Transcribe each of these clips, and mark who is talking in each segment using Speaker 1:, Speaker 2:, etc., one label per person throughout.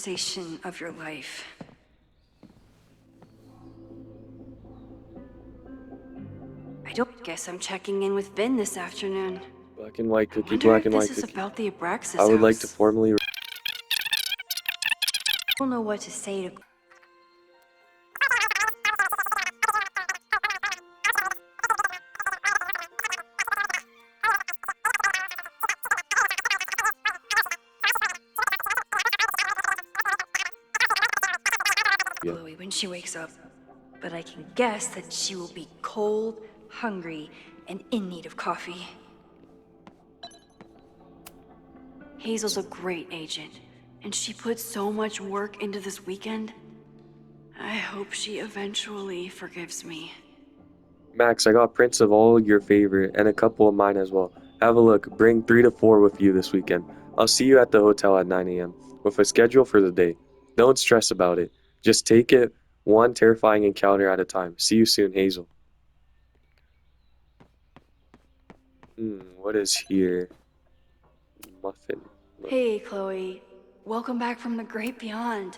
Speaker 1: conversation of your life. I don't guess I'm checking in with Vin this afternoon.
Speaker 2: Black and white cookie,
Speaker 1: Wonder
Speaker 2: black
Speaker 1: if
Speaker 2: and white
Speaker 1: this is
Speaker 2: cookie.
Speaker 1: about the Abraxas
Speaker 2: I would like to
Speaker 1: house.
Speaker 2: formally...
Speaker 1: I don't know what to say to... Chloe when she wakes up, but I can guess that she will be cold, hungry, and in need of coffee. Hazel's a great agent, and she put so much work into this weekend. I hope she eventually forgives me.
Speaker 2: Max, I got prints of all your favorite and a couple of mine as well. Have a look. Bring 3 to 4 with you this weekend. I'll see you at the hotel at 9 a.m. with a schedule for the day. Don't stress about it. Just take it one terrifying encounter at a time. See you soon, Hazel. What is here? Muffin.
Speaker 1: Hey, Chloe. Welcome back from the great beyond.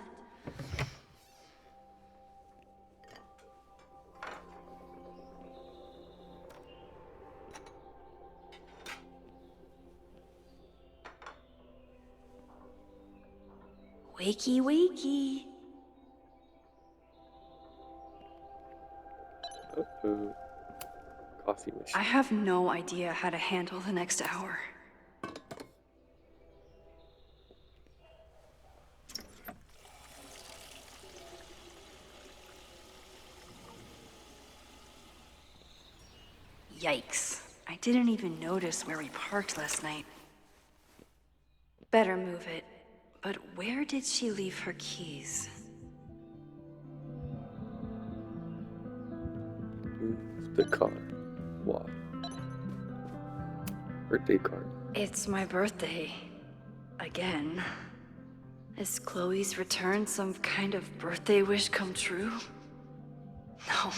Speaker 1: Wakey, wakey.
Speaker 2: Uh-oh. Coffee machine.
Speaker 1: I have no idea how to handle the next hour. Yikes. I didn't even notice where we parked last night. Better move it. But where did she leave her keys?
Speaker 2: Move the car. Why? Birthday card.
Speaker 1: It's my birthday. Again. Is Chloe's return some kind of birthday wish come true? No,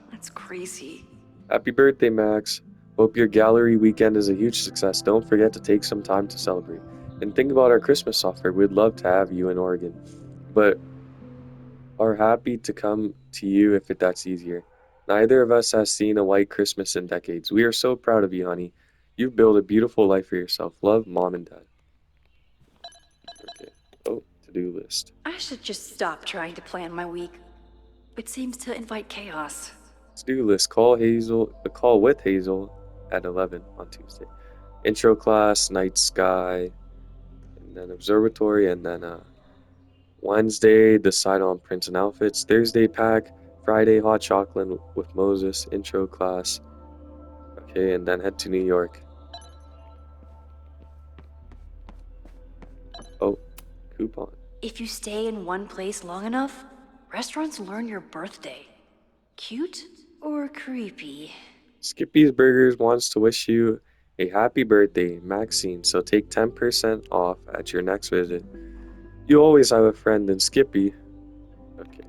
Speaker 1: that's crazy.
Speaker 2: Happy birthday, Max. Hope your gallery weekend is a huge success. Don't forget to take some time to celebrate. And think about our Christmas offer. We'd love to have you in Oregon, but are happy to come to you if that's easier. Neither of us has seen a white Christmas in decades. We are so proud of you, honey. You've built a beautiful life for yourself. Love, Mom and Dad. Okay. Oh, to-do list.
Speaker 1: I should just stop trying to plan my week. It seems to invite chaos.
Speaker 2: To-do list. Call with Hazel at 11 on Tuesday. Intro class, night sky, and then observatory, and then Wednesday, decide on prints and outfits. Thursday, pack. Friday, hot chocolate with Moses, intro class. Okay, and then head to New York. Oh, coupon.
Speaker 1: If you stay in one place long enough, restaurants learn your birthday. Cute or creepy?
Speaker 2: Skippy's Burgers wants to wish you a happy birthday, Maxine, so take 10% off at your next visit. You always have a friend in Skippy. Okay.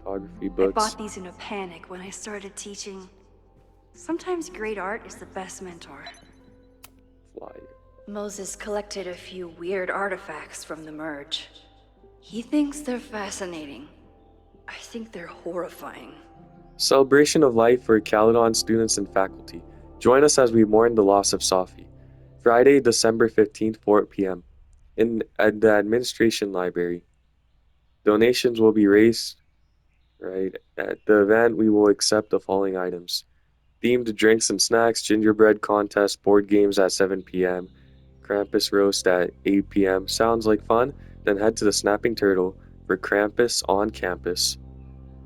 Speaker 2: Photography
Speaker 1: I
Speaker 2: books.
Speaker 1: bought these in a panic when I started teaching. Sometimes great art is the best mentor.
Speaker 2: Flyer.
Speaker 1: Moses collected a few weird artifacts from the merge. He thinks they're fascinating. I think they're horrifying.
Speaker 2: Celebration of life for Caledon students and faculty. Join us as we mourn the loss of Sophie. Friday, December 15th, 4 p.m. At the administration library. Donations will be raised, right? At the event, we will accept the following items. Themed drinks and snacks, gingerbread contest, board games at 7 p.m., Krampus roast at 8 p.m. Sounds like fun? Then head to the Snapping Turtle for Krampus on campus.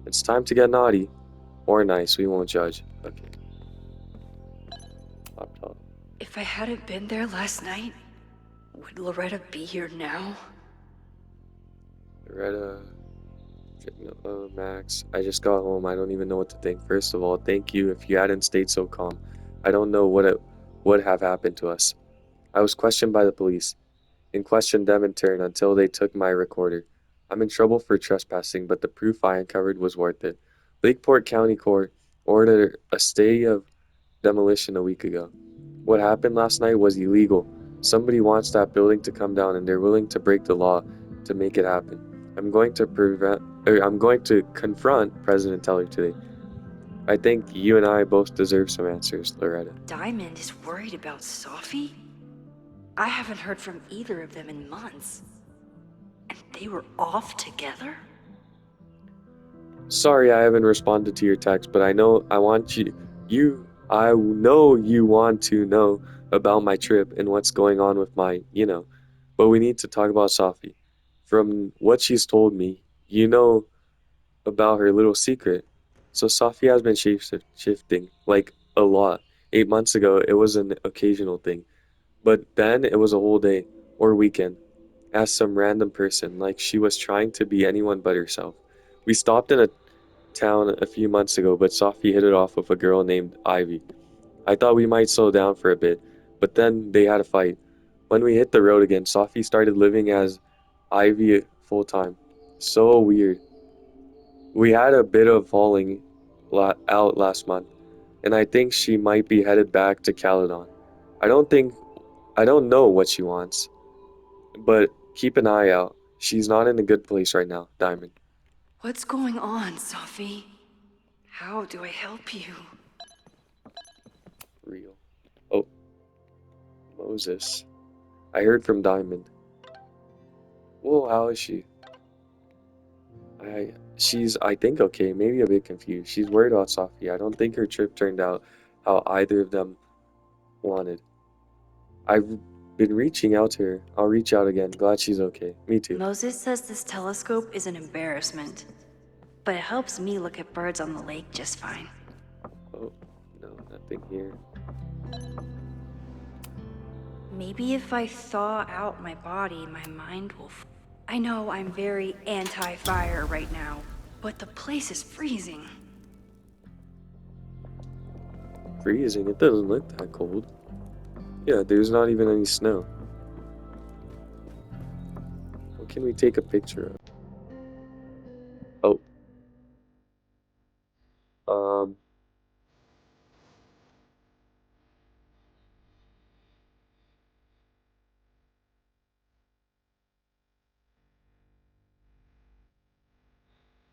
Speaker 2: It's time to get naughty. Or nice, we won't judge. Okay. Laptop.
Speaker 1: If I hadn't been there last night, would Loretta be here now?
Speaker 2: Loretta. Max. I just got home. I don't even know what to think. First of all, thank you. If you hadn't stayed so calm, I don't know what it would have happened to us. I was questioned by the police, and questioned them in turn until they took my recorder. I'm in trouble for trespassing, but the proof I uncovered was worth it. Lakeport County Court ordered a stay of demolition a week ago. What happened last night was illegal. Somebody wants that building to come down and they're willing to break the law to make it happen. I'm going to confront President Teller today. I think you and I both deserve some answers, Loretta.
Speaker 1: Diamond is worried about Sophie? I haven't heard from either of them in months. And they were off together?
Speaker 2: Sorry I haven't responded to your text, but I know I know you want to know about my trip and what's going on with but we need to talk about Sophie. From what she's told me, you know about her little secret. So Sophie has been shifting, like a lot. 8 months ago, it was an occasional thing, but then it was a whole day or weekend as some random person, like she was trying to be anyone but herself. We stopped in a town a few months ago, but Sophie hit it off with a girl named Ivy. I thought we might slow down for a bit, but then they had a fight. When we hit the road again, Sophie started living as Ivy full time. So weird. We had a bit of falling out last month, and I think she might be headed back to Caledon. I don't think I don't know what she wants, but keep an eye out. She's not in a good place right now, Diamond.
Speaker 1: What's going on, Sophie? How do I help you?
Speaker 2: Real. Oh, Moses. I heard from Diamond. Whoa, how is she? She's, I think, okay, maybe a bit confused. She's worried about Sophie. I don't think her trip turned out how either of them wanted. I've been reaching out to her. I'll reach out again. Glad she's okay. Me too.
Speaker 1: Moses says this telescope is an embarrassment, but it helps me look at birds on the lake just fine.
Speaker 2: Oh, no, nothing here.
Speaker 1: Maybe if I thaw out my body, my mind will. I know I'm very anti-fire right now, but the place is freezing.
Speaker 2: Freezing. It doesn't look that cold. Yeah, there's not even any snow. What can we take a picture of? Oh,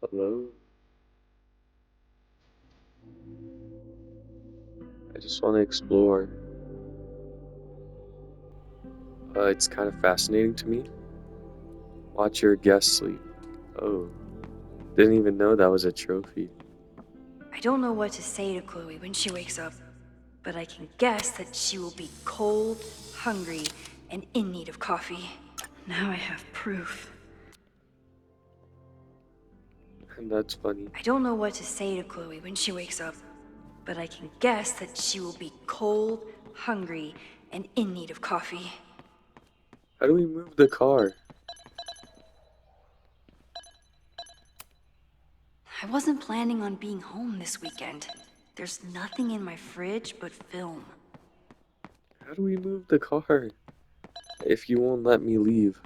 Speaker 2: hello? I just want to explore. It's kind of fascinating to me. Watch your guests sleep. Oh, didn't even know that was a trophy.
Speaker 1: I don't know what to say to Chloe when she wakes up, but I can guess that she will be cold, hungry, and in need of coffee. Now I have proof.
Speaker 2: And that's funny.
Speaker 1: I don't know what to say to Chloe when she wakes up, but I can guess that she will be cold, hungry, and in need of coffee.
Speaker 2: How do we move the car?
Speaker 1: I wasn't planning on being home this weekend. There's nothing in my fridge but film.
Speaker 2: How do we move the car? If you won't let me leave.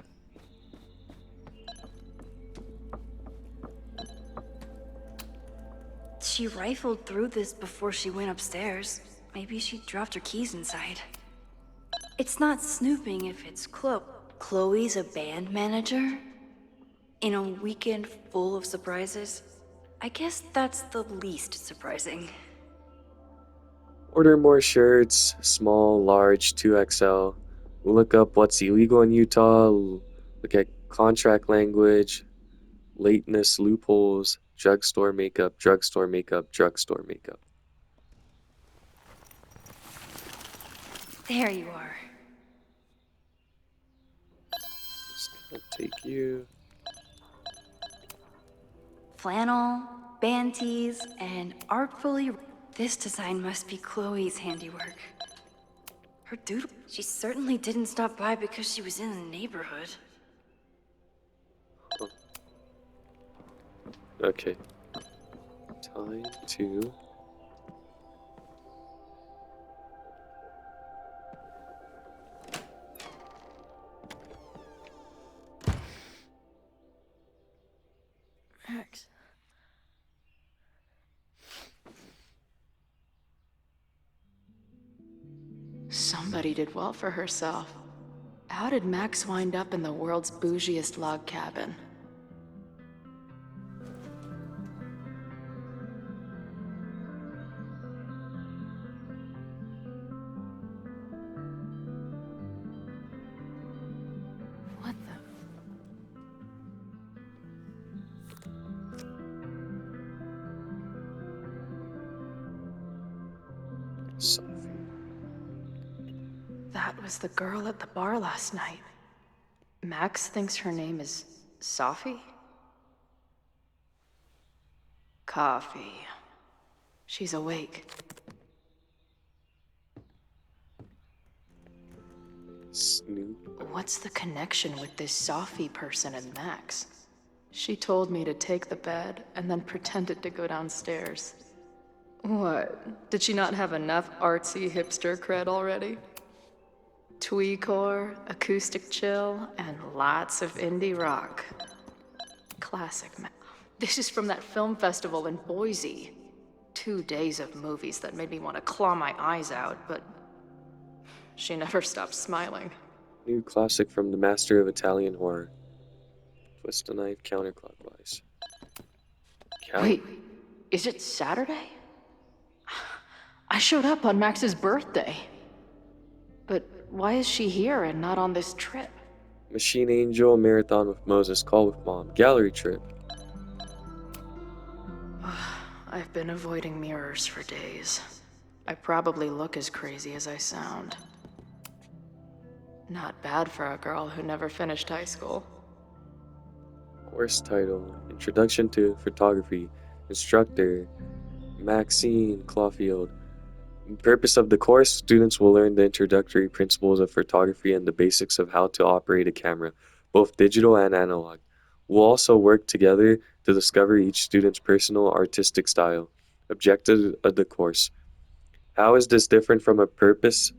Speaker 1: She rifled through this before she went upstairs. Maybe she dropped her keys inside. It's not snooping if it's Chloe's a band manager? In a weekend full of surprises? I guess that's the least surprising.
Speaker 2: Order more shirts, small, large, 2XL. Look up what's illegal in Utah. Look at contract language, lateness loopholes, drugstore makeup, drugstore makeup, drugstore makeup.
Speaker 1: There you are.
Speaker 2: Just gonna take you.
Speaker 1: Flannel, band tees, and artfully... This design must be Chloe's handiwork. Her doodle... She certainly didn't stop by because she was in the neighborhood.
Speaker 2: Okay. Time to.
Speaker 1: Max.
Speaker 3: Somebody did well for herself. How did Max wind up in the world's bougiest log cabin? What the?
Speaker 2: Sophie.
Speaker 3: That was the girl at the bar last night. Max thinks her name is Sophie? Coffee. She's awake.
Speaker 2: Snoop.
Speaker 3: What's the connection with this Sophie person and Max? She told me to take the bed and then pretended to go downstairs. What? Did she not have enough artsy hipster cred already? Tweecore, acoustic chill, and lots of indie rock. Classic. This is from that film festival in Boise. 2 days of movies that made me want to claw my eyes out, but she never stopped smiling.
Speaker 2: New classic from the master of Italian horror. Twist the knife counterclockwise.
Speaker 3: Wait, is it Saturday? I showed up on Max's birthday. But why is she here and not on this trip?
Speaker 2: Machine Angel, Marathon with Moses, Call with Mom, Gallery Trip.
Speaker 3: I've been avoiding mirrors for days. I probably look as crazy as I sound. Not bad for a girl who never finished high school.
Speaker 2: Course title, Introduction to Photography. Instructor, Maxine Caufield. The purpose of the course, students will learn the introductory principles of photography and the basics of how to operate a camera, both digital and analog. We'll also work together to discover each student's personal artistic style. Objective of the course. How is this different from a purpose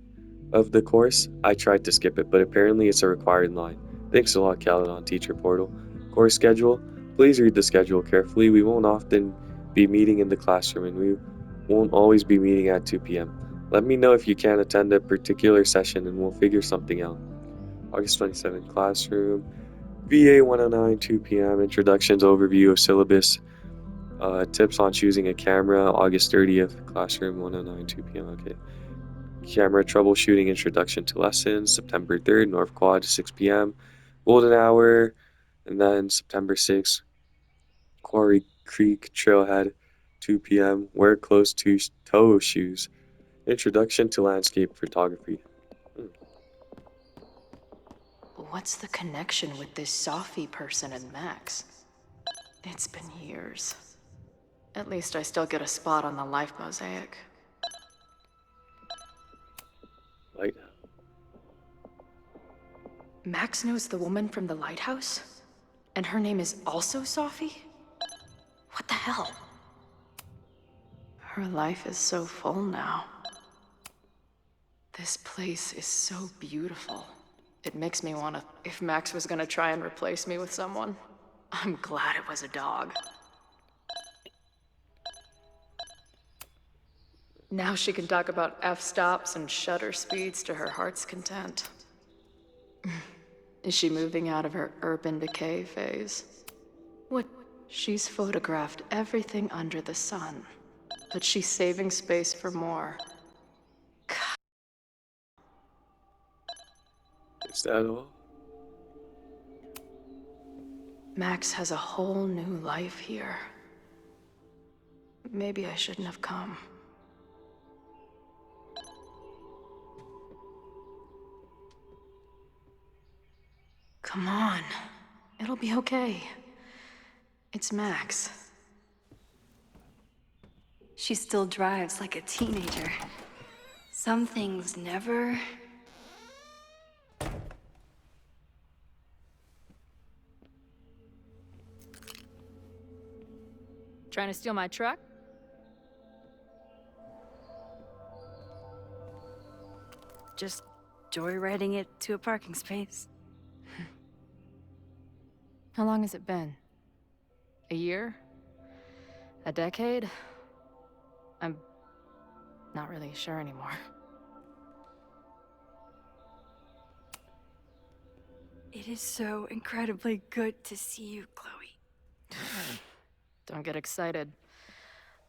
Speaker 2: of the course? I tried to skip it, but apparently it's a required line. Thanks a lot, Caledon Teacher Portal. Course schedule. Please read the schedule carefully. We won't often be meeting in the classroom, and we won't always be meeting at 2 p.m. Let me know if you can't attend a particular session, and we'll figure something out. August 27th, classroom. VA 109, 2 p.m. Introductions, overview of syllabus. Tips on choosing a camera. August 30th, classroom 109, 2 p.m. Okay. Camera troubleshooting, introduction to lessons. September 3rd, North Quad, 6 p.m. Golden hour. And then September 6th, Quarry Creek Trailhead, 2 p.m. Wear closed-toe shoes. Introduction to landscape photography.
Speaker 3: What's the connection with this Sophie person and Max? It's been years. At least I still get a spot on the life mosaic.
Speaker 2: Lighthouse.
Speaker 3: Max knows the woman from the lighthouse? And her name is also Sophie? What the hell? Her life is so full now. This place is so beautiful. It makes me wanna... If Max was gonna try and replace me with someone, I'm glad it was a dog. Now she can talk about f-stops and shutter speeds to her heart's content. Is she moving out of her urban decay phase? What? She's photographed everything under the sun, but she's saving space for more.
Speaker 2: Is that all?
Speaker 3: Max has a whole new life here. Maybe I shouldn't have come. Come on. It'll be okay. It's Max.
Speaker 1: She still drives like a teenager. Some things never...
Speaker 4: Trying to steal my truck?
Speaker 1: Just joyriding it to a parking space.
Speaker 4: How long has it been? A year? A decade? I'm not really sure anymore.
Speaker 1: It is so incredibly good to see you, Chloe.
Speaker 4: Don't get excited.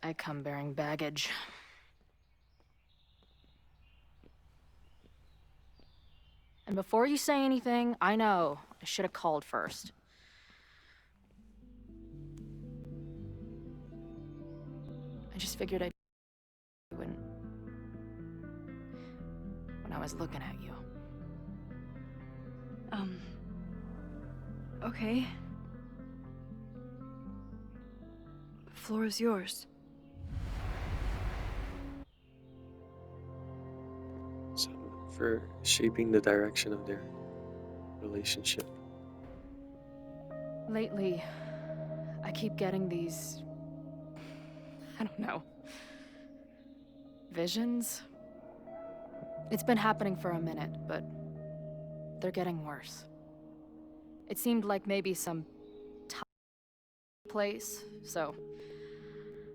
Speaker 4: I come bearing baggage. And before you say anything, I know I should have called first. I just figured I'd when I was looking at you.
Speaker 1: Okay. The floor is yours.
Speaker 2: So, for shaping the direction of their relationship.
Speaker 4: Lately, I keep getting these... I don't know. Visions? It's been happening for a minute, but they're getting worse. It seemed like maybe some place, so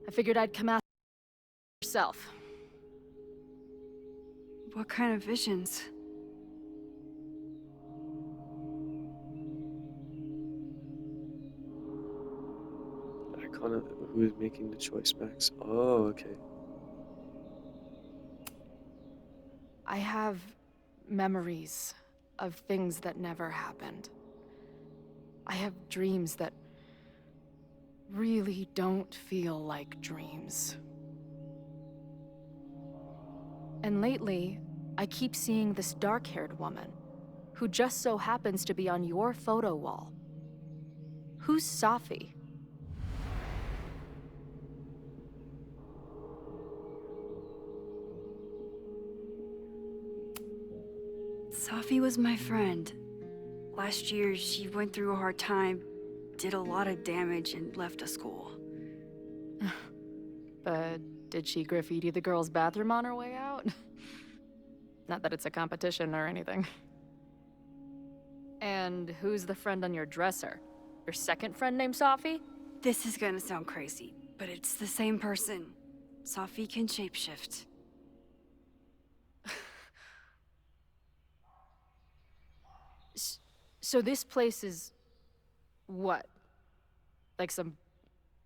Speaker 4: I figured I'd come out yourself.
Speaker 1: What kind of visions?
Speaker 2: Icon of who is making the choice, Max. Oh, okay.
Speaker 4: I have memories of things that never happened. I have dreams that really don't feel like dreams. And lately, I keep seeing this dark-haired woman who just so happens to be on your photo wall. Who's Safi?
Speaker 1: Safi was my friend. Last year, she went through a hard time, did a lot of damage, and left the school.
Speaker 4: But did she graffiti the girls' bathroom on her way out? Not that it's a competition or anything. And who's the friend on your dresser? Your second friend named Safi?
Speaker 1: This is gonna sound crazy, but it's the same person. Safi can shapeshift.
Speaker 4: So this place is... what? Like some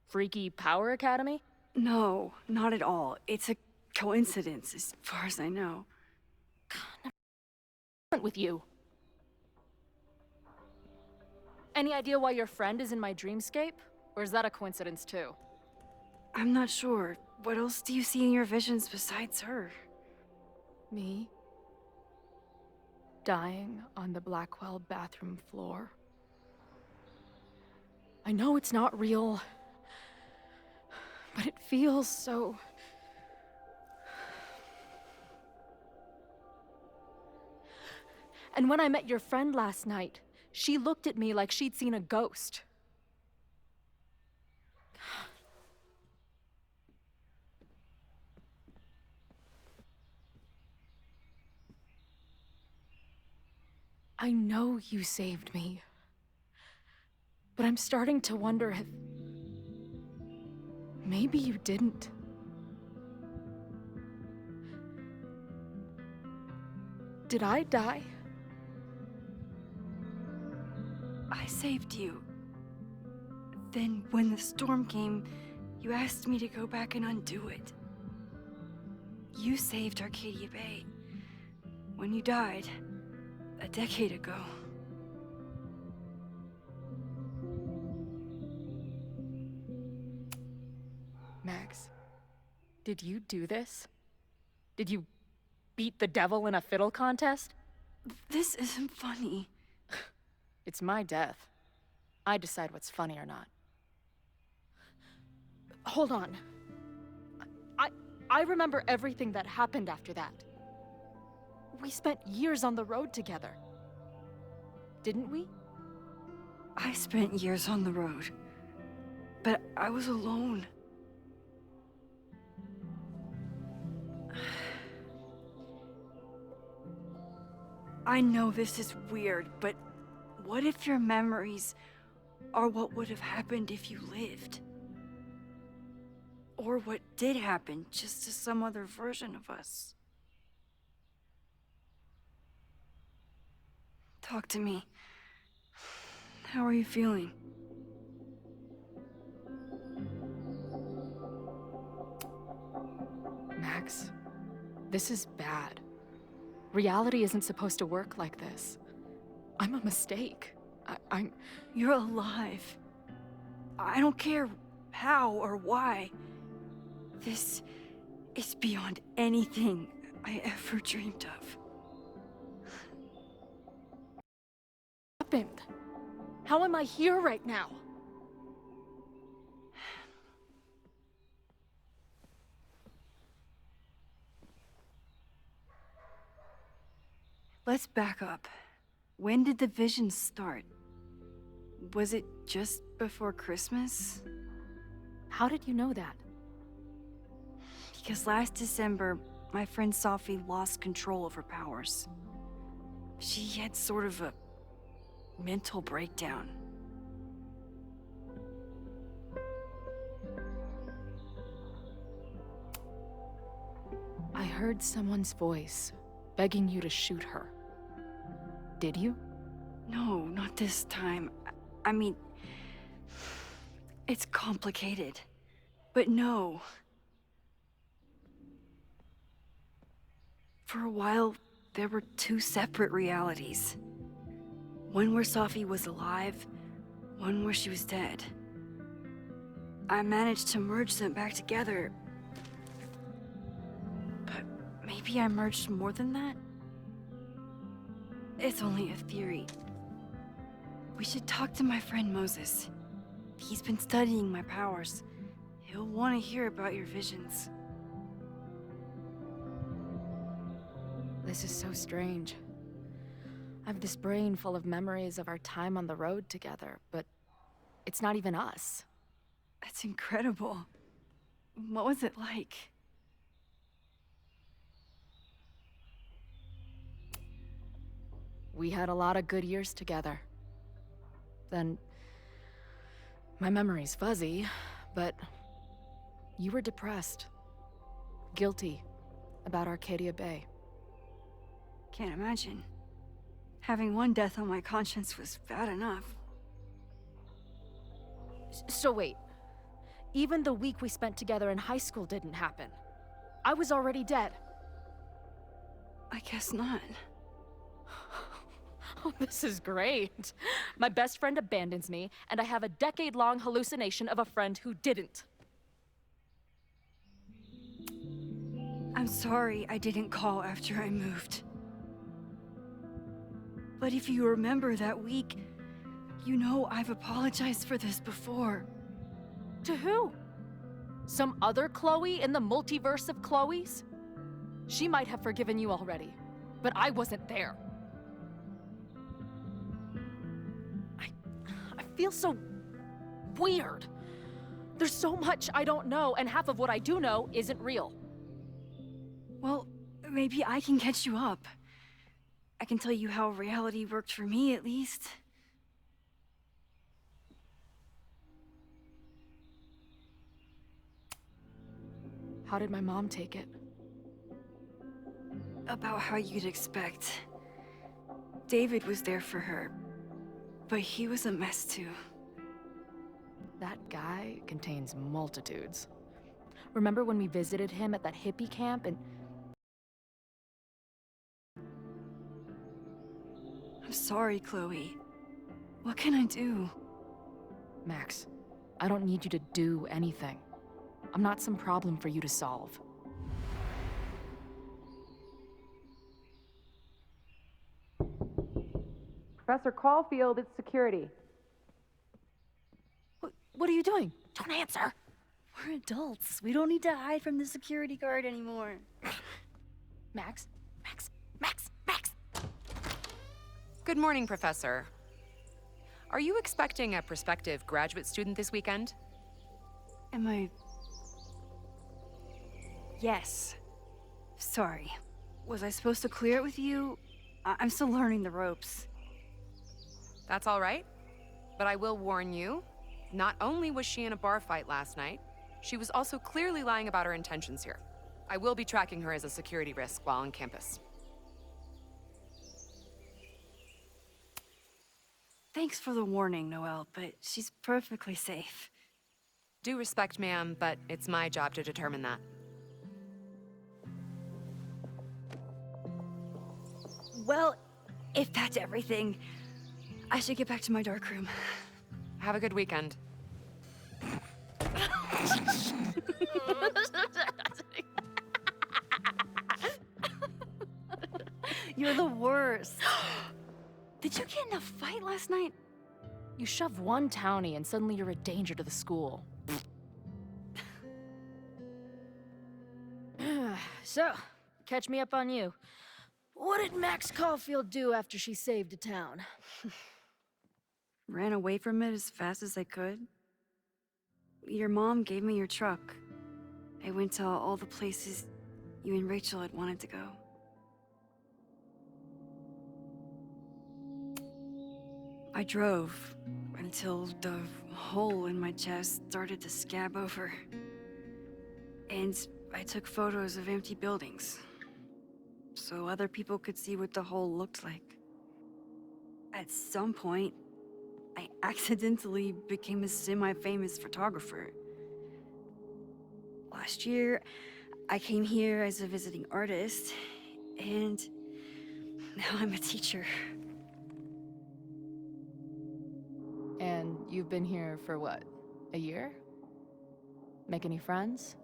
Speaker 4: freaky power academy?
Speaker 1: No, not at all. It's a coincidence, as far as I know.
Speaker 4: With you. Any idea why your friend is in my dreamscape? Or is that a coincidence too?
Speaker 1: I'm not sure. What else do you see in your visions besides her?
Speaker 4: Me? Dying on the Blackwell bathroom floor. I know it's not real, but it feels so... And when I met your friend last night, she looked at me like she'd seen a ghost. I know you saved me, but I'm starting to wonder if... maybe you didn't. Did I die?
Speaker 1: I saved you. Then, when the storm came, you asked me to go back and undo it. You saved Arcadia Bay. When you died, a decade ago.
Speaker 4: Max, did you do this? Did you beat the devil in a fiddle contest?
Speaker 1: This isn't funny.
Speaker 4: It's my death. I decide what's funny or not. Hold on. I remember everything that happened after that. We spent years on the road together. Didn't we?
Speaker 1: I spent years on the road. But I was alone. I know this is weird, but what if your memories are what would have happened if you lived? Or what did happen, just to some other version of us? Talk to me. How are you feeling?
Speaker 4: Max, this is bad. Reality isn't supposed to work like this. I'm a mistake. I'm...
Speaker 1: You're alive. I don't care how or why. This is beyond anything I ever dreamed of.
Speaker 4: happened? How am I here right now?
Speaker 1: Let's back up. When did the visions start? Was it just before Christmas?
Speaker 4: How did you know that?
Speaker 1: Because last December, my friend Sophie lost control of her powers. She had sort of a mental breakdown.
Speaker 4: I heard someone's voice, begging you to shoot her. Did you?
Speaker 1: No, not this time. I mean, it's complicated. But no. For a while, there were two separate realities. One where Sophie was alive, one where she was dead. I managed to merge them back together. But maybe I merged more than that? It's only a theory. We should talk to my friend Moses. He's been studying my powers. He'll want to hear about your visions.
Speaker 4: This is so strange. I have this brain full of memories of our time on the road together, but it's not even us.
Speaker 1: That's incredible. What was it like?
Speaker 4: We had a lot of good years together. Then, my memory's fuzzy, but you were depressed, guilty about Arcadia Bay.
Speaker 1: Can't imagine. Having one death on my conscience was bad enough.
Speaker 4: So wait, even the week we spent together in high school didn't happen. I was already dead.
Speaker 1: I guess not.
Speaker 4: Oh, this is great. My best friend abandons me, and I have a decade-long hallucination of a friend who didn't.
Speaker 1: I'm sorry I didn't call after I moved. But if you remember that week, you know I've apologized for this before.
Speaker 4: To who? Some other Chloe in the multiverse of Chloes? She might have forgiven you already, but I wasn't there. I feel so weird. There's so much I don't know, and half of what I do know isn't real.
Speaker 1: Well, maybe I can catch you up. I can tell you how reality worked for me, at least.
Speaker 4: How did my mom take it?
Speaker 1: About how you'd expect. David was there for her, but he was a mess too.
Speaker 4: That guy contains multitudes. Remember when we visited him at that hippie camp and...
Speaker 1: I'm sorry, Chloe. What can I do?
Speaker 4: Max, I don't need you to do anything. I'm not some problem for you to solve.
Speaker 3: Professor Caufield, it's security.
Speaker 4: What are you doing? Don't answer!
Speaker 1: We're adults. We don't need to hide from the security guard anymore.
Speaker 4: Max?
Speaker 5: Good morning, Professor. Are you expecting a prospective graduate student this weekend?
Speaker 1: Am I... Yes. Sorry. Was I supposed to clear it with you? I'm still learning the ropes.
Speaker 5: That's all right. But I will warn you, not only was she in a bar fight last night, she was also clearly lying about her intentions here. I will be tracking her as a security risk while on campus.
Speaker 1: Thanks for the warning, Noelle, but she's perfectly safe.
Speaker 5: Due respect, ma'am, but it's my job to determine that.
Speaker 1: Well, if that's everything, I should get back to my dark room.
Speaker 5: Have a good weekend.
Speaker 1: You're the worst. Did you get in a fight last night?
Speaker 4: You shove one townie and suddenly you're a danger to the school. So, catch me up on you. What did Max Caufield do after she saved a town?
Speaker 1: Ran away from it as fast as I could. Your mom gave me your truck. I went to all the places you and Rachel had wanted to go. I drove until the hole in my chest started to scab over. And I took photos of empty buildings, so other people could see what the hole looked like. At some point, I accidentally became a semi-famous photographer. Last year, I came here as a visiting artist, and now I'm a teacher.
Speaker 4: And you've been here for what? A year? Make any friends?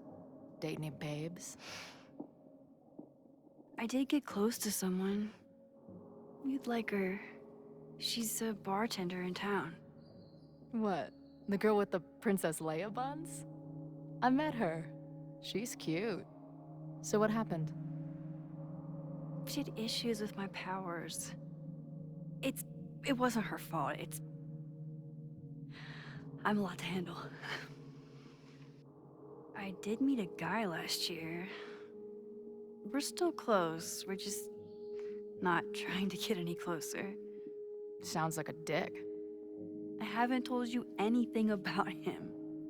Speaker 4: Date any babes?
Speaker 1: I did get close to someone. You'd like her. She's a bartender in town.
Speaker 4: What? The girl with the Princess Leia buns? I met her. She's cute. So what happened?
Speaker 1: She had issues with my powers. It wasn't her fault. I'm a lot to handle. I did meet a guy last year. We're still close. We're just not trying to get any closer.
Speaker 4: Sounds like a dick.
Speaker 1: I haven't told you anything about him.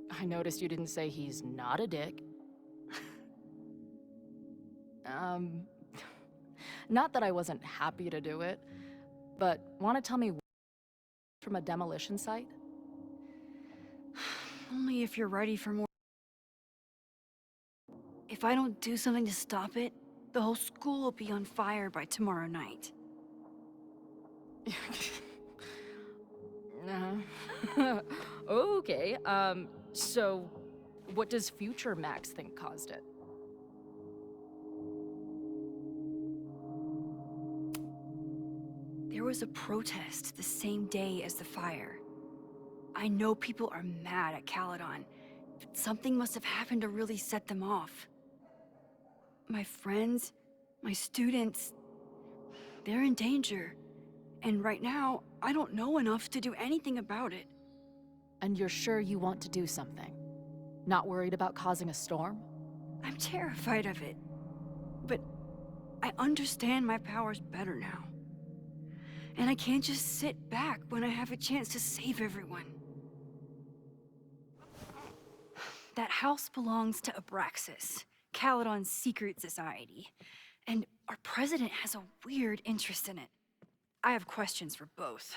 Speaker 4: I noticed you didn't say he's not a dick. Not that I wasn't happy to do it, but wanna tell me from a demolition site?
Speaker 1: Only if you're ready for more. If I don't do something to stop it, the whole school will be on fire by tomorrow night.
Speaker 4: Okay, so what does future Max think caused it?
Speaker 1: There was a protest the same day as the fire. I know people are mad at Caledon, but something must have happened to really set them off. My friends, my students, they're in danger. And right now, I don't know enough to do anything about it.
Speaker 4: And you're sure you want to do something? Not worried about causing a storm?
Speaker 1: I'm terrified of it. But I understand my powers better now. And I can't just sit back when I have a chance to save everyone. That house belongs to Abraxas, Caledon's secret society. And our president has a weird interest in it. I have questions for both.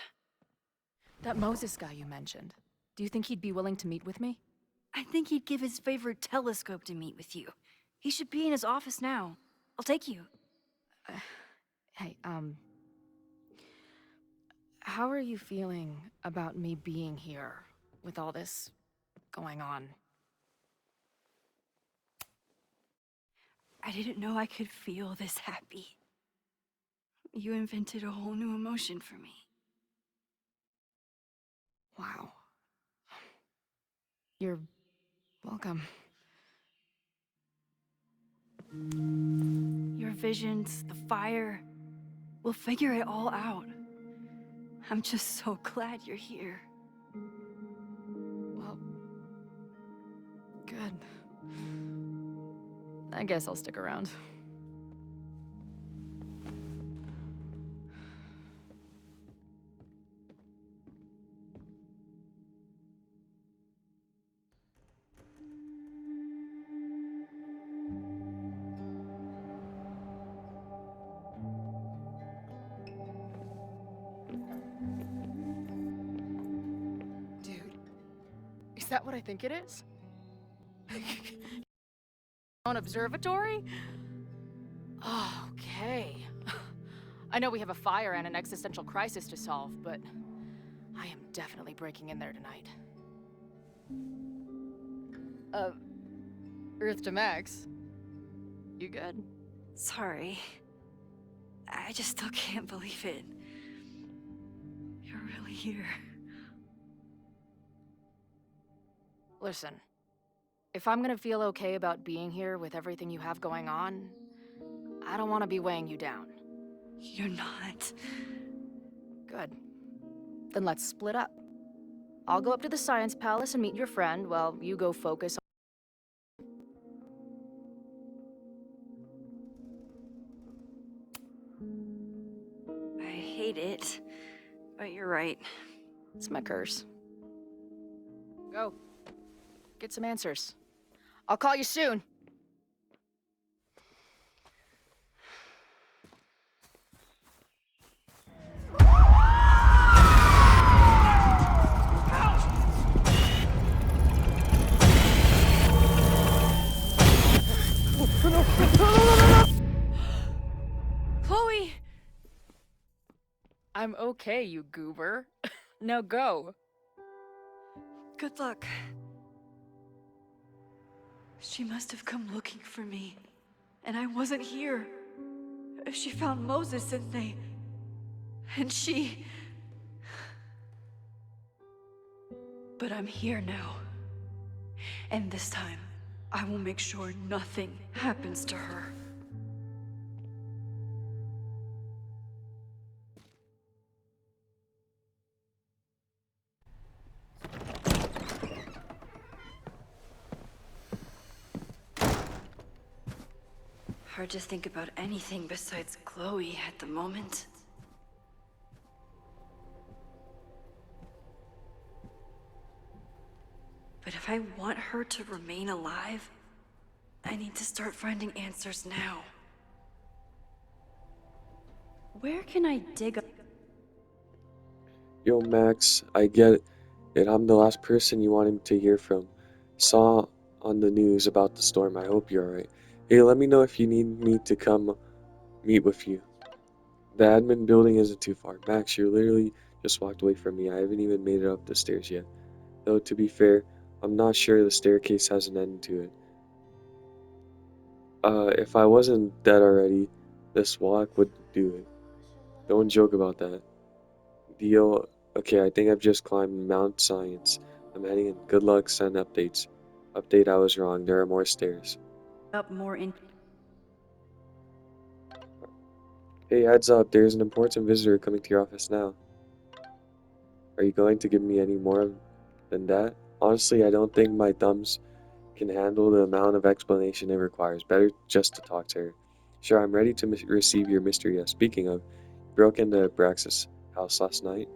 Speaker 4: That Moses guy you mentioned, do you think he'd be willing to meet with me?
Speaker 1: I think he'd give his favorite telescope to meet with you. He should be in his office now. I'll take you.
Speaker 4: Hey, how are you feeling about me being here with all this going on?
Speaker 1: I didn't know I could feel this happy. You invented a whole new emotion for me.
Speaker 4: Wow. You're welcome.
Speaker 1: Your visions, the fire, we'll figure it all out. I'm just so glad you're here.
Speaker 4: Well, good. I guess I'll stick around. that what I think it is? On observatory? Oh, okay. I know we have a fire and an existential crisis to solve, but I am definitely breaking in there tonight. Earth to Max. You good?
Speaker 1: Sorry. I just still can't believe it. You're really here.
Speaker 4: Listen, if I'm gonna feel okay about being here with everything you have going on, I don't want to be weighing you down.
Speaker 1: You're not.
Speaker 4: Good. Then let's split up. I'll go up to the Science Palace and meet your friend while you go focus on...
Speaker 1: I hate it, but you're right.
Speaker 4: It's my curse. Go. Get some answers. I'll call you soon.
Speaker 1: Chloe!
Speaker 4: I'm okay, you goober. Now go.
Speaker 1: Good luck. She must have come looking for me, and I wasn't here. She found Moses and she... But I'm here now. And this time, I will make sure nothing happens to her. Hard to think about anything besides Chloe at the moment. But if I want her to remain alive, I need to start finding answers now. Where can I dig up?
Speaker 2: Yo, Max, I get it. I'm the last person you wanted to hear from. Saw on the news about the storm. I hope you're alright. Hey, let me know if you need me to come meet with you. The admin building isn't too far. Max, you literally just walked away from me. I haven't even made it up the stairs yet. Though, to be fair, I'm not sure the staircase has an end to it. If I wasn't dead already, this walk would do it. Don't joke about that. Deal. Okay, I think I've just climbed Mount Science. I'm heading in. Good luck, send updates. Update, I was wrong. There are more stairs.
Speaker 1: Up more in...
Speaker 2: Hey, heads up, there's an important visitor coming to your office now. Are you going to give me any more than that? Honestly, I don't think my thumbs can handle the amount of explanation it requires. Better just to talk to her. Sure, I'm ready to receive your mystery. Yes. Speaking of, you broke into Brax's house last night?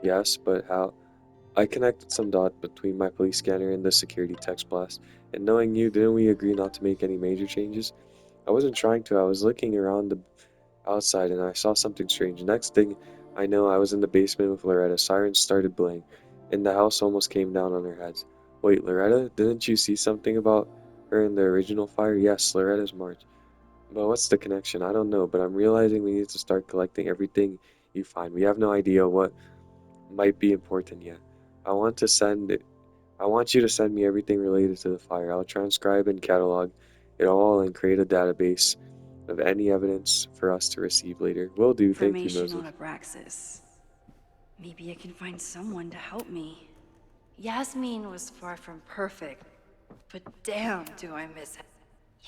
Speaker 2: Yes, but how? I connected some dots between my police scanner and the security text blast, and knowing you, didn't we agree not to make any major changes? I wasn't trying to. I was looking around the outside and I saw something strange. Next thing I know, I was in the basement with Loretta. Sirens started playing, and the house almost came down on our heads. Wait, Loretta? Didn't you see something about her in the original fire? Yes, Loretta's March. But what's the connection? I don't know, but I'm realizing we need to start collecting everything you find. We have no idea what might be important yet. I want you to send me everything related to the fire. I'll transcribe and catalog it all and create a database of any evidence for us to receive later. Will do. Thank you,
Speaker 1: Information
Speaker 2: Moses.
Speaker 1: on Abraxas. Maybe I can find someone to help me. Yasmin was far from perfect, but damn do I miss her.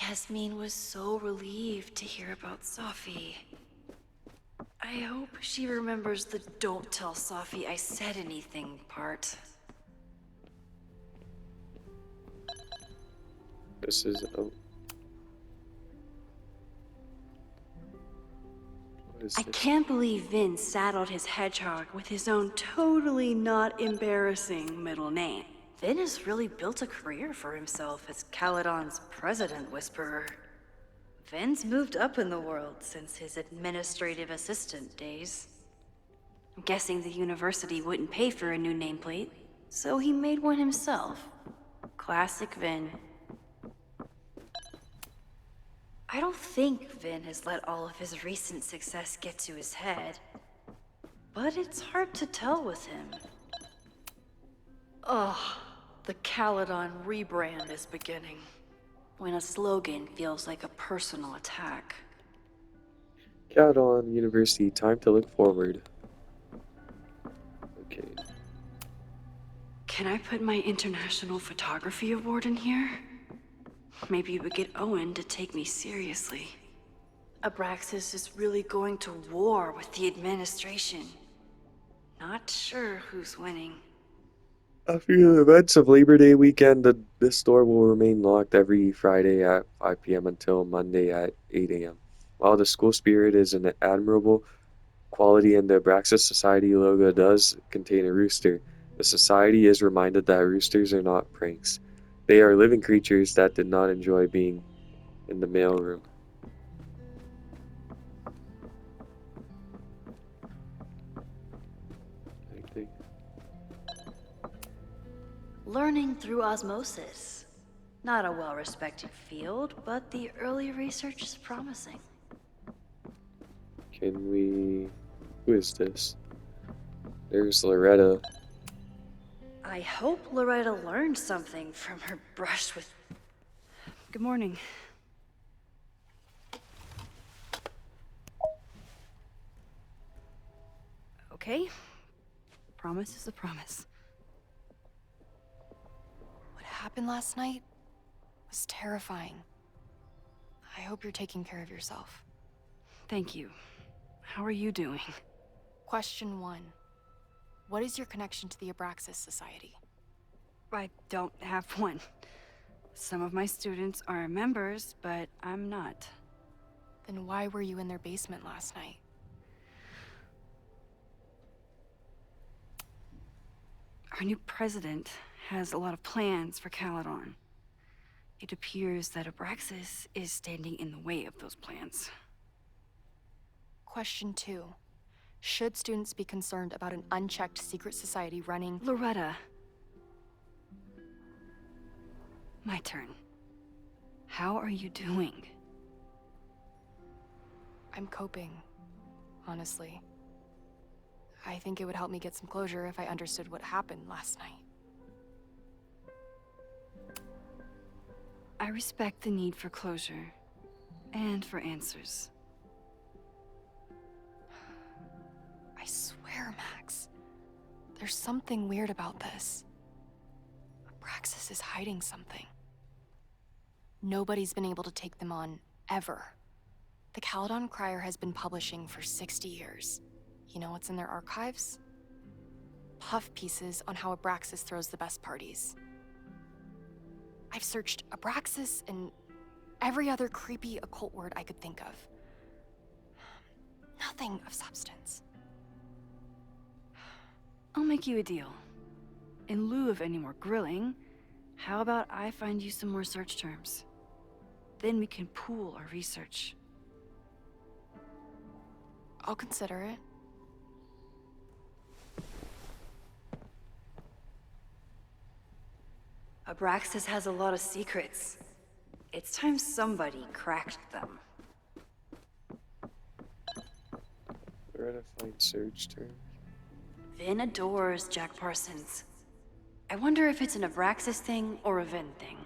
Speaker 1: Yasmin was so relieved to hear about Safi. I hope she remembers the "don't tell Safi I said anything" part.
Speaker 2: This is oh. What is
Speaker 1: I
Speaker 2: this?
Speaker 1: can't believe Vin saddled his hedgehog with his own totally not embarrassing middle name. Vin has really built a career for himself as Caledon's president whisperer. Vin's moved up in the world since his administrative assistant days. I'm guessing the university wouldn't pay for a new nameplate. So he made one himself. Classic Vin. I don't think Vin has let all of his recent success get to his head. But it's hard to tell with him. Ugh, the Caledon rebrand is beginning. When a slogan feels like a personal attack.
Speaker 2: Caledon University, time to look forward. Okay.
Speaker 1: Can I put my International Photography Award in here? Maybe it would get Owen to take me seriously. Abraxas is really going to war with the administration. Not sure who's winning.
Speaker 2: After the events of Labor Day weekend, this store will remain locked every Friday at 5 p.m. until Monday at 8 a.m. While the school spirit is an admirable quality and the Abraxas Society logo does contain a rooster, the society is reminded that roosters are not pranks. They are living creatures that did not enjoy being in the mailroom. I think.
Speaker 1: Learning through osmosis. Not a well-respected field, but the early research is promising.
Speaker 2: Can we... Who is this? There's Loretta.
Speaker 1: I hope Loretta learned something from her brush with... Good morning. Okay. Promise is a promise.
Speaker 4: What happened last night was terrifying. I hope you're taking care of yourself.
Speaker 1: Thank you. How are you doing?
Speaker 4: Question 1. What is your connection to the Abraxas Society?
Speaker 1: I don't have one. Some of my students are members, but I'm not.
Speaker 4: Then why were you in their basement last night?
Speaker 1: Our new president has a lot of plans for Caledon. It appears that Abraxas is standing in the way of those plans.
Speaker 4: Question 2. Should students be concerned about an unchecked secret society running...
Speaker 1: Loretta. My turn. How are you doing?
Speaker 4: I'm coping, honestly. I think it would help me get some closure if I understood what happened last night.
Speaker 1: I respect the need for closure. And for answers.
Speaker 4: I swear, Max. There's something weird about this. Abraxas is hiding something. Nobody's been able to take them on, ever. The Caledon Crier has been publishing for 60 years. You know what's in their archives? Puff pieces on how Abraxas throws the best parties. I've searched Abraxas and every other creepy occult word I could think of. Nothing of substance.
Speaker 1: I'll make you a deal. In lieu of any more grilling, how about I find you some more search terms? Then we can pool our research.
Speaker 4: I'll consider it.
Speaker 1: Abraxas has a lot of secrets. It's time somebody cracked them.
Speaker 2: Loretta finds search term.
Speaker 1: Vin adores Jack Parsons. I wonder if it's an Abraxas thing or a Vin thing.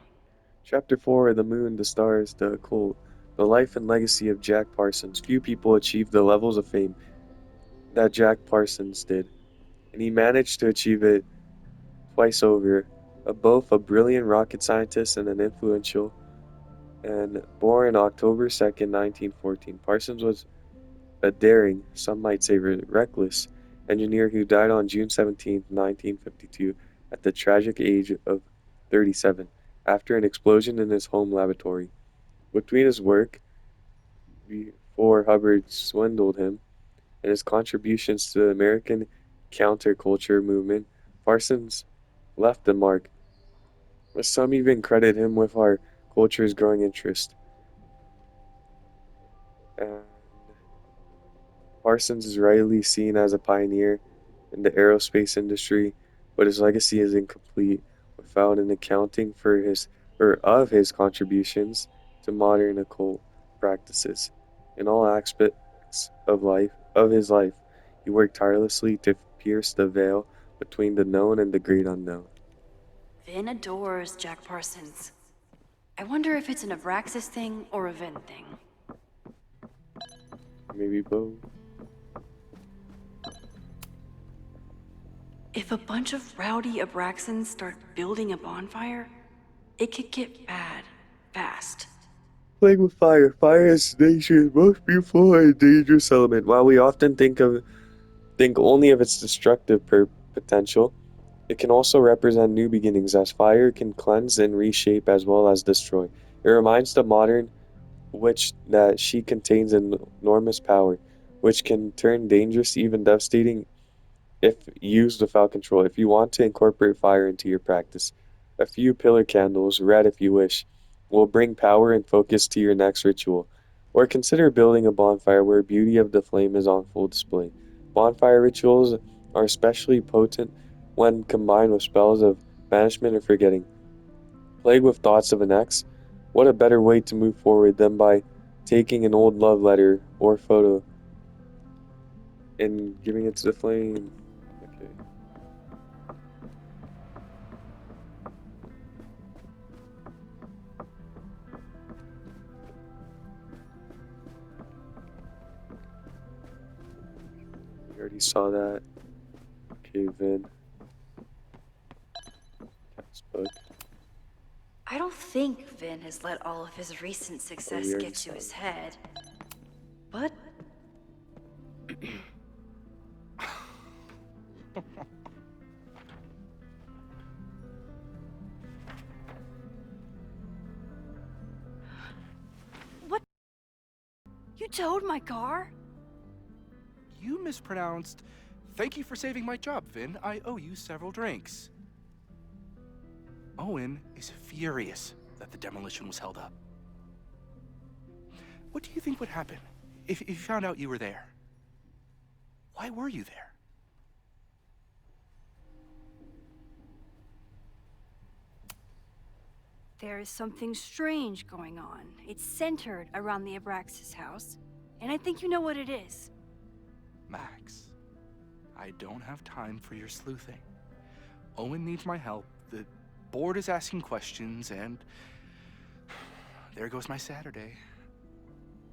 Speaker 2: Chapter 4, The Moon, the Stars, the Occult. The life and legacy of Jack Parsons. Few people achieved the levels of fame that Jack Parsons did, and he managed to achieve it twice over. Both a brilliant rocket scientist and an influential, and born October 2nd, 1914, Parsons was a daring, some might say reckless, engineer who died on June 17th, 1952, at the tragic age of 37, after an explosion in his home laboratory. Between his work before Hubbard swindled him and his contributions to the American counterculture movement, Parsons left a mark. Some even credit him with our culture's growing interest. And Parsons is rightly seen as a pioneer in the aerospace industry, but his legacy is incomplete without an accounting for his or of his contributions to modern occult practices. In all aspects of his life, he worked tirelessly to pierce the veil between the known and the great unknown.
Speaker 1: Vin adores Jack Parsons. I wonder if it's an Abraxas thing or a Vin thing.
Speaker 2: Maybe both.
Speaker 1: If a bunch of rowdy Abraxans start building a bonfire, it could get bad fast.
Speaker 2: Playing with fire. Fire is nature's most beautiful and dangerous element. While we often think only of its destructive potential, it can also represent new beginnings, as fire can cleanse and reshape as well as destroy. It reminds the modern witch that she contains an enormous power, which can turn dangerous, even devastating, if used without control. If you want to incorporate fire into your practice, a few pillar candles, red if you wish, will bring power and focus to your next ritual. Or consider building a bonfire where beauty of the flame is on full display. Bonfire rituals are especially potent when combined with spells of banishment or forgetting. Plagued with thoughts of an ex, what a better way to move forward than by taking an old love letter or photo and giving it to the flame. Okay. We already saw that. Okay, Vin. Textbook.
Speaker 1: I don't think Vin has let all of his recent
Speaker 2: Oh, we
Speaker 1: success
Speaker 2: already
Speaker 1: get to
Speaker 2: saw
Speaker 1: his
Speaker 2: that.
Speaker 1: head. But what? You towed my car?
Speaker 6: You mispronounced. Thank you for saving my job, Vin. I owe you several drinks. Owen is furious that the demolition was held up. What do you think would happen if he found out you were there? Why were you there?
Speaker 7: There is something strange going on. It's centered around the Abraxas house, and I think you know what it is.
Speaker 6: Max, I don't have time for your sleuthing. Owen needs my help. The board is asking questions, and there goes my Saturday.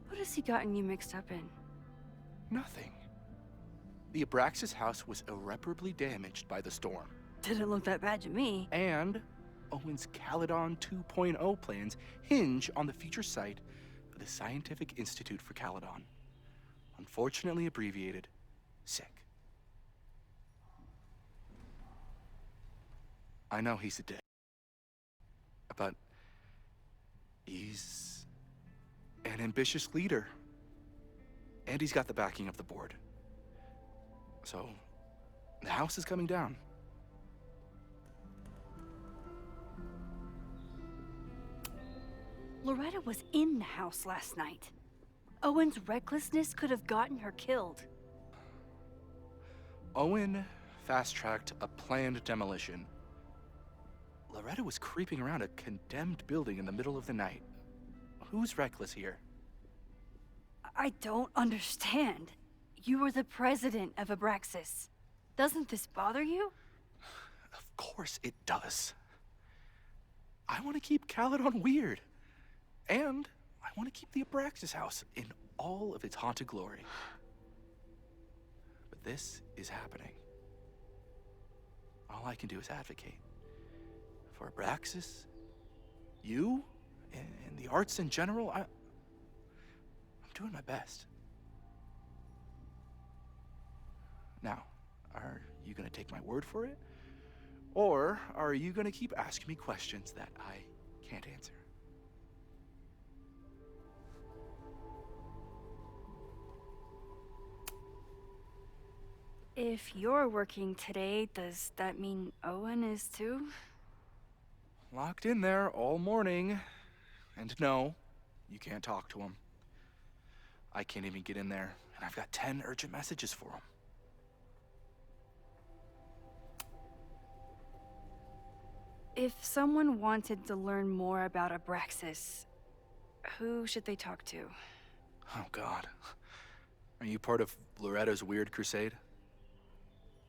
Speaker 7: What has he gotten you mixed up in?
Speaker 6: Nothing. The Abraxas house was irreparably damaged by the storm.
Speaker 7: Didn't look that bad to me.
Speaker 6: And Owen's Caledon 2.0 plans hinge on the future site of the Scientific Institute for Caledon. Unfortunately abbreviated, SICK. I know he's a dick, but he's an ambitious leader. And he's got the backing of the board. So, the house is coming down.
Speaker 7: Loretta was in the house last night. Owen's recklessness could have gotten her killed.
Speaker 6: Owen fast-tracked a planned demolition. Loretta was creeping around a condemned building in the middle of the night. Who's reckless here?
Speaker 7: I don't understand. You were the president of Abraxas. Doesn't this bother you?
Speaker 6: Of course it does. I want to keep Caledon weird. And I want to keep the Abraxas house in all of its haunted glory. But this is happening. All I can do is advocate. For Abraxas, you, and the arts in general, I'm doing my best. Now, are you going to take my word for it? Or are you going to keep asking me questions that I can't answer?
Speaker 7: If you're working today, does that mean Owen is too?
Speaker 6: Locked in there all morning. And no, you can't talk to him. I can't even get in there, and I've got 10 urgent messages for him.
Speaker 7: If someone wanted to learn more about Abraxas, who should they talk to?
Speaker 6: Oh, God. Are you part of Loretta's weird crusade?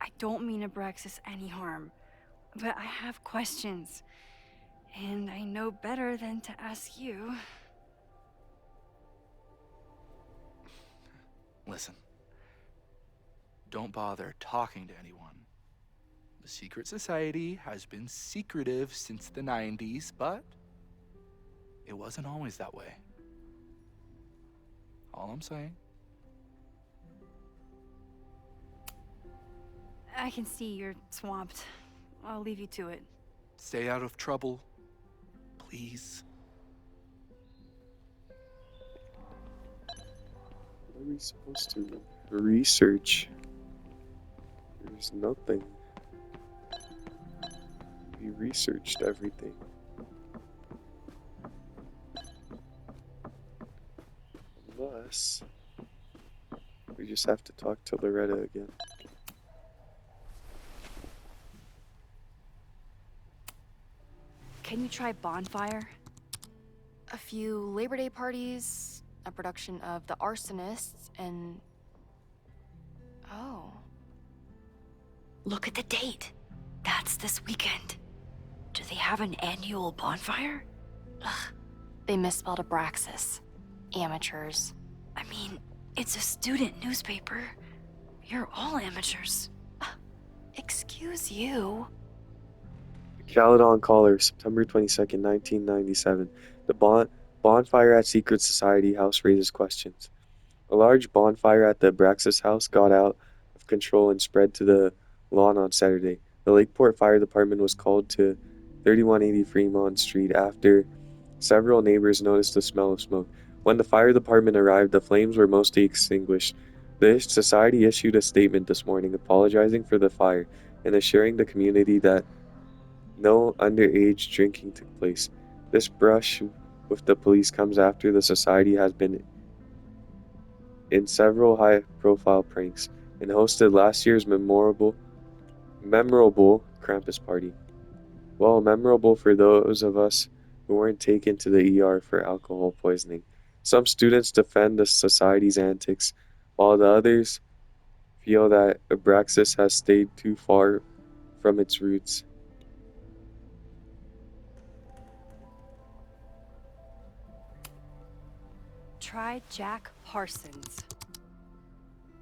Speaker 7: I don't mean Abraxas any harm, but I have questions. And I know better than to ask you.
Speaker 6: Listen. Don't bother talking to anyone. The secret society has been secretive since the 90s, but it wasn't always that way. All I'm saying.
Speaker 7: I can see you're swamped. I'll leave you to it.
Speaker 6: Stay out of trouble, please.
Speaker 2: What are we supposed to research? There's nothing. We researched everything. Unless we just have to talk to Loretta again.
Speaker 7: Can you try Bonfire?
Speaker 4: A few Labor Day parties, a production of The Arsonists, and... Oh.
Speaker 1: Look at the date. That's this weekend. Do they have an annual bonfire?
Speaker 4: Ugh. They misspelled Abraxas. Amateurs.
Speaker 1: I mean, it's a student newspaper. You're all amateurs.
Speaker 4: Excuse you.
Speaker 2: The Caledon Caller, September 22nd, 1997. The bonfire at Secret Society House raises questions. A large bonfire at the Abraxas house got out of control and spread to the lawn on Saturday. The Lakeport Fire Department was called to 3180 Fremont Street after several neighbors noticed the smell of smoke. When the fire department arrived, the flames were mostly extinguished. The society issued a statement this morning apologizing for the fire and assuring the community that no underage drinking took place. This brush with the police comes after the society has been in several high-profile pranks and hosted last year's memorable Krampus party. Well, memorable for those of us who weren't taken to the ER for alcohol poisoning. Some students defend the society's antics, while the others feel that Abraxas has stayed too far from its roots.
Speaker 7: Try Jack Parsons.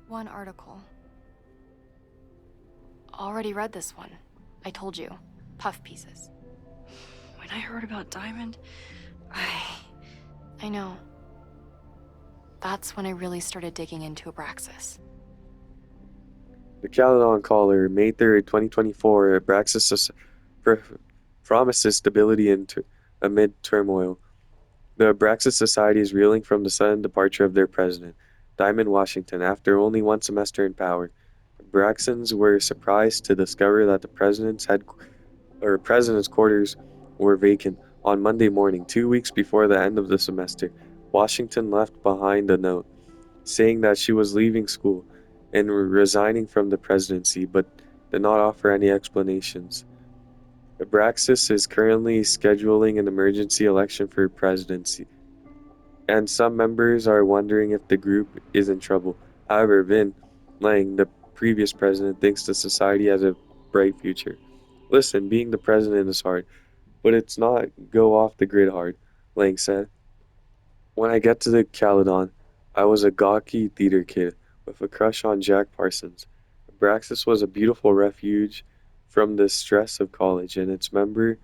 Speaker 4: One article. Already read this one. I told you. Puff pieces.
Speaker 1: When I heard about Diamond,
Speaker 4: I know. That's when I really started digging into Abraxas.
Speaker 2: The Caledon Caller, May 3rd, 2024. Abraxas promises stability amid turmoil. The Abraxas Society is reeling from the sudden departure of their president, Diamond Washington, after only one semester in power. Abraxans were surprised to discover that the president's quarters were vacant on Monday morning, 2 weeks before the end of the semester. Washington left behind a note saying that she was leaving school and resigning from the presidency, but did not offer any explanations. Abraxas is currently scheduling an emergency election for presidency, and some members are wondering if the group is in trouble. However, Vin Lang, the previous president, thinks the society has a bright future. Listen, being the president is hard, but it's not go off the grid hard, Lang said. When I get to the Caledon, I was a gawky theater kid with a crush on Jack Parsons. Abraxas was a beautiful refuge from the stress of college, and its members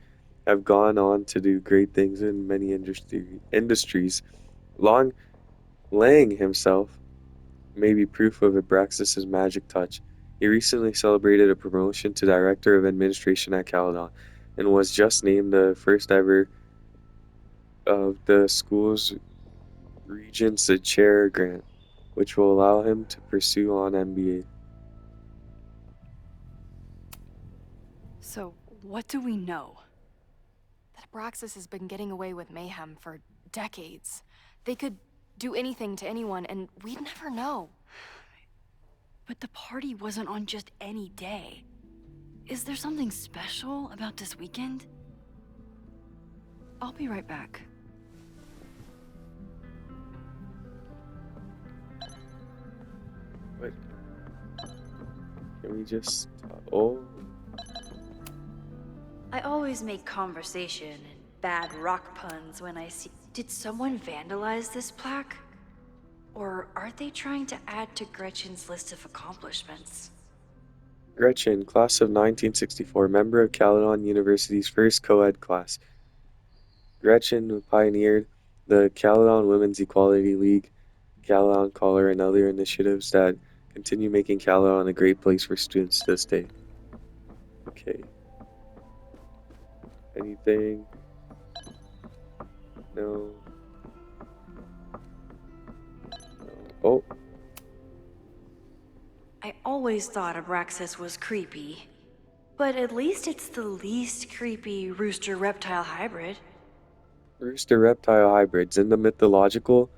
Speaker 2: have gone on to do great things in many industries. Lang himself may be proof of Abraxas's magic touch. He recently celebrated a promotion to Director of Administration at Caledon and was just named the first ever of the school's Regents a Chair grant, which will allow him to pursue on MBA.
Speaker 7: So, what do we know?
Speaker 4: That Abraxas has been getting away with mayhem for decades. They could do anything to anyone, and we'd never know.
Speaker 7: But the party wasn't on just any day. Is there something special about this weekend? I'll be right back.
Speaker 2: Wait, can we just... oh,
Speaker 1: I always make conversation and bad rock puns when I see... Did someone vandalize this plaque? Or are they trying to add to Gretchen's list of accomplishments?
Speaker 2: Gretchen, class of 1964, member of Caledon University's first co-ed class. Gretchen pioneered the Caledon Women's Equality League, Caledon Collar, and other initiatives that continue making Caledon a great place for students to this day. Okay. Anything? No. Oh,
Speaker 1: I always thought Abraxas was creepy. But at least it's the least creepy rooster reptile hybrid.
Speaker 2: rooster reptile hybrids. In the mythological,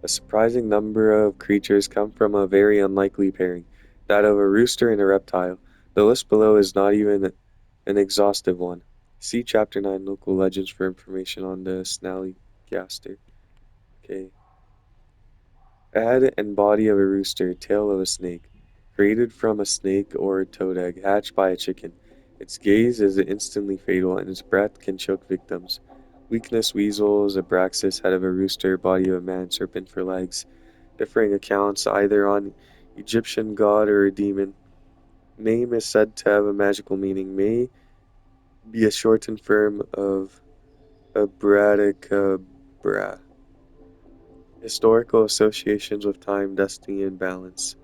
Speaker 2: a surprising number of creatures come from a very unlikely pairing, that of a rooster and a reptile. The list below is not even an exhaustive one. See Chapter 9 Local Legends for information on the snallygaster. Okay. Head and body of a rooster, tail of a snake. Created from a snake or a toad egg, hatched by a chicken. Its gaze is instantly fatal, and its breath can choke victims. Weakness: weasels, abraxas, head of a rooster, body of a man, serpent for legs. Differing accounts, either on Egyptian god or a demon. Name is said to have a magical meaning. May be a shortened form of Abradicabra. Historical associations with time, destiny, and balance.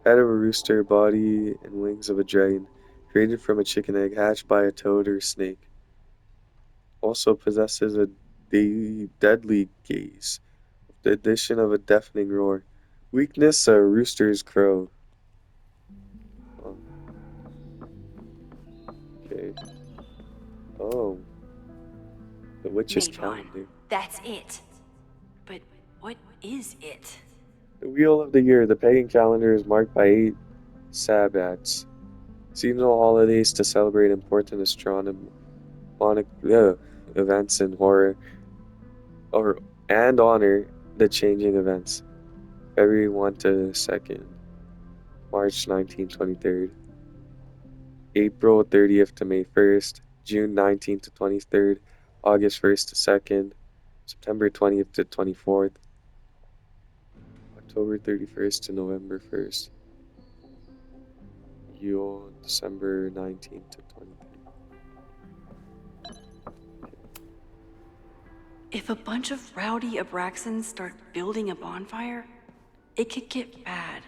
Speaker 2: Head of a rooster, body and wings of a dragon, created from a chicken egg hatched by a toad or snake. Also possesses a deadly gaze, with the addition of a deafening roar. Weakness: a rooster's crow. Oh, okay. Oh, the witch's
Speaker 1: Mabon.
Speaker 2: calendar.
Speaker 1: That's it. But what is it?
Speaker 2: The wheel of the year. The pagan calendar is marked by 8 sabbats, seasonal holidays to celebrate important astronomical events in horror or and honor the changing events. February 1 to 2nd, March 19th, 23rd, April 30th to May 1st, June 19th to 23rd, August 1st to 2nd, September 20th to 24th, October 31st to November 1st, Yule, December 19th to 23rd.
Speaker 1: If a bunch of rowdy Abraxans start building a bonfire, it could get bad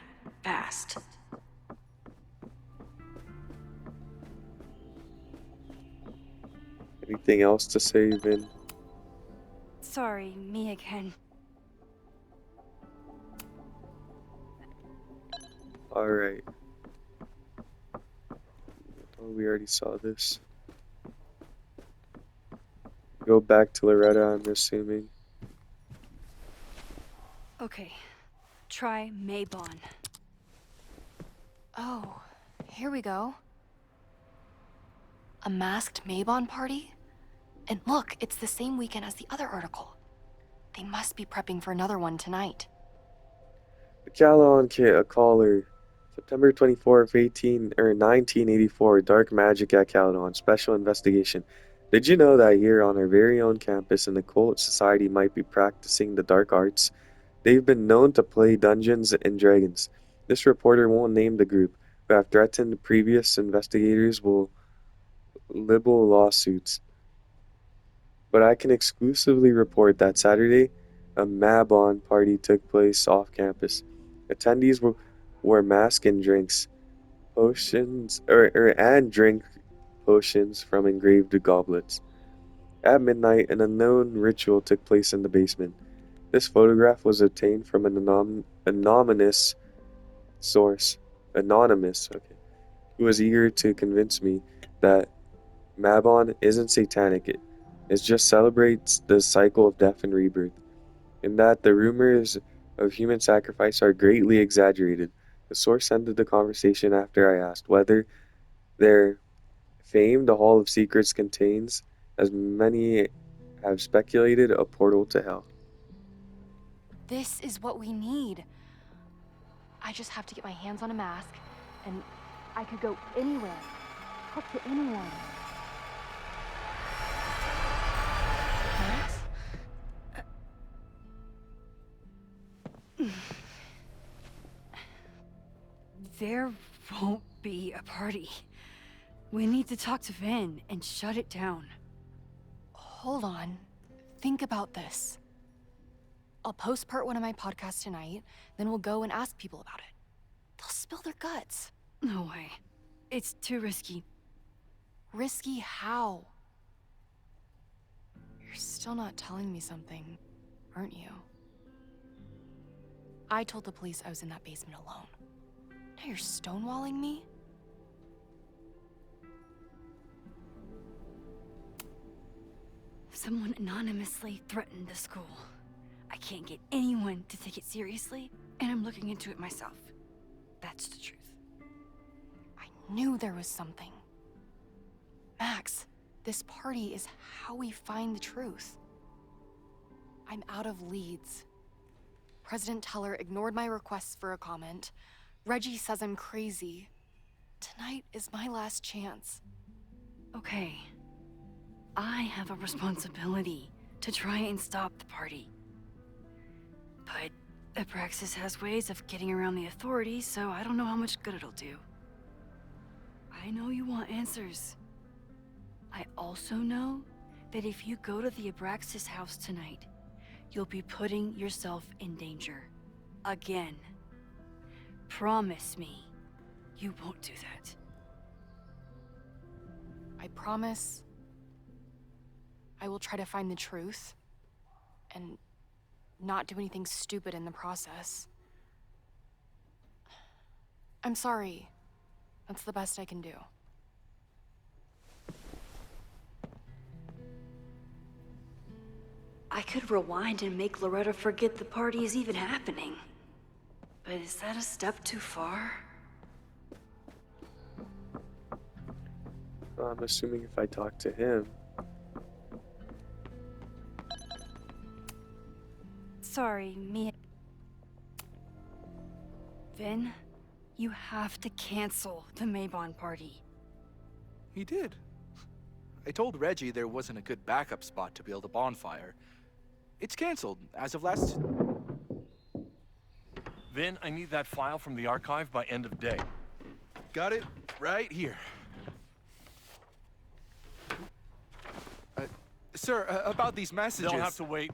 Speaker 1: fast.
Speaker 2: Anything else to say, Vin?
Speaker 7: Sorry, me again.
Speaker 2: Alright. Oh, we already saw this. Go back to Loretta, I'm assuming.
Speaker 7: Okay, try Mabon.
Speaker 4: Oh, here we go. A masked Mabon party? And look, it's the same weekend as the other article. They must be prepping for another one tonight.
Speaker 2: The Caledon Kit, a caller. September 24th, 1984, Dark Magic at Caledon, Special Investigation. Did you know that here on our very own campus, an occult society might be practicing the dark arts? They've been known to play Dungeons and Dragons. This reporter won't name the group, who have threatened previous investigators will libel lawsuits. But I can exclusively report that Saturday, a Mabon party took place off campus. Attendees wore masks and drinks, potions, and drink potions from engraved goblets. At midnight, an unknown ritual took place in the basement. This photograph was obtained from an anonymous source, okay, who was eager to convince me that Mabon isn't satanic. It just celebrates the cycle of death and rebirth, and that the rumors of human sacrifice are greatly exaggerated. The source ended the conversation after I asked whether their famed Hall of Secrets contains as many have speculated a portal to hell.
Speaker 4: This is what we need. I just have to get my hands on a mask, and I could go anywhere, talk to anyone. Max?
Speaker 7: There won't be a party. We need to talk to Vin and shut it down.
Speaker 4: Hold on. Think about this. I'll post part 1 of my podcast tonight, then we'll go and ask people about it. They'll spill their guts.
Speaker 7: No way. It's too risky.
Speaker 4: Risky how? You're still not telling me something, aren't you? I told the police I was in that basement alone. Now you're stonewalling me?
Speaker 7: Someone anonymously threatened the school. I can't get anyone to take it seriously, and I'm looking into it myself. That's the truth.
Speaker 4: I knew there was something. Max, this party is how we find the truth. I'm out of leads. President Teller ignored my requests for a comment. Reggie says I'm crazy. Tonight is my last chance.
Speaker 7: Okay. I have a responsibility to try and stop the party. But Abraxas has ways of getting around the authorities, so I don't know how much good it'll do. I know you want answers. I also know that if you go to the Abraxas house tonight, you'll be putting yourself in danger. Again. Promise me you won't do that.
Speaker 4: I promise I will try to find the truth and not do anything stupid in the process. I'm sorry. That's the best I can do.
Speaker 1: I could rewind and make Loretta forget the party is even happening. But is that a step too far?
Speaker 2: I'm assuming if I talk to him.
Speaker 7: Sorry, Mia. Vin, you have to cancel the Maybon party.
Speaker 6: He did. I told Reggie there wasn't a good backup spot to build a bonfire. It's canceled as of last...
Speaker 8: Vin, I need that file from the archive by end of day.
Speaker 6: Got it right here. Sir, about these messages...
Speaker 8: They'll have to wait.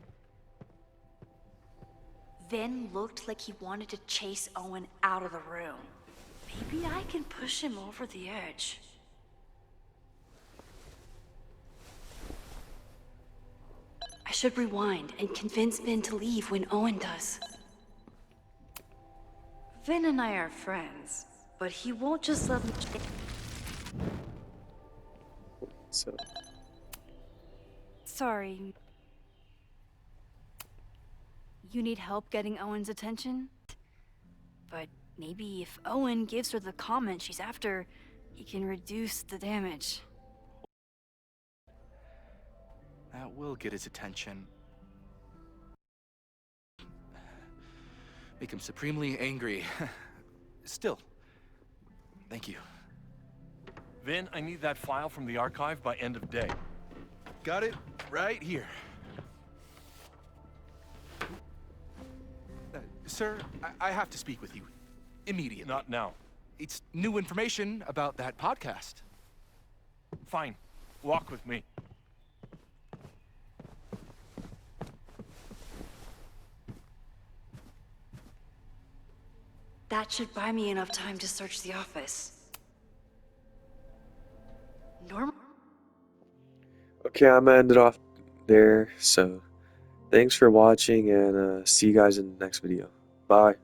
Speaker 1: Vin looked like he wanted to chase Owen out of the room. Maybe I can push him over the edge. I should rewind and convince Vin to leave when Owen does. Vin and I are friends, but he won't just let me...
Speaker 2: So,
Speaker 7: Sorry. You need help getting Owen's attention? But maybe if Owen gives her the comment she's after, he can reduce the damage.
Speaker 6: That will get his attention. Make him supremely angry. Still, thank you.
Speaker 8: Vin, I need that file from the archive by end of day.
Speaker 6: Got it right here. Sir, I have to speak with you immediately.
Speaker 8: Not now.
Speaker 6: It's new information about that podcast.
Speaker 8: Fine. Walk with me.
Speaker 1: That should buy me enough time to search the office. Normal?
Speaker 2: okay, I'm gonna end it off there. So, thanks for watching, and see you guys in the next video. Bye.